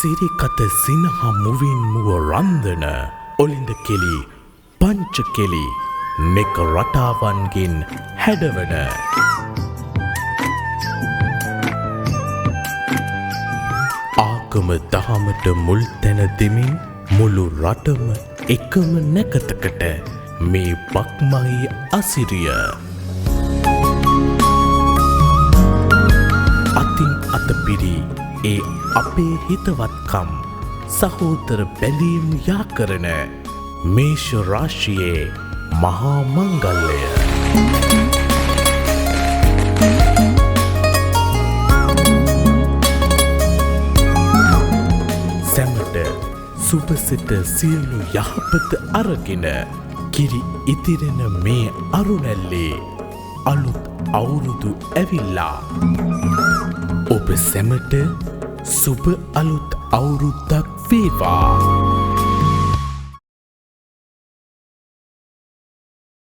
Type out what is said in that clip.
සිරිකත සිනහ මුවින් මුව රන්දන ඔලින්ද කෙලි පංච කෙලි නෙක රටාවන්ගෙන් හැඩවන ආගම දහමට මුල් තැන දෙමින් මුළු රටම එකම නැකතකට මේ බක්මයි අසිරිය අතින් අතපිරි ඒ අපේ හිතවත්කම් සහෝදර බැලීම් යා කරන මේෂ රාශියේ මහා මංගල්‍යය සැමට සුබසිත සියලු යහපත අරගෙන කිරි ඉතිරෙන මේ අරුණැල්ලේ අලුත් අවුරුදු ඇවිල්ලා ඔබ සැමට සුබ අලුත් අවුරුද්දක් වේවා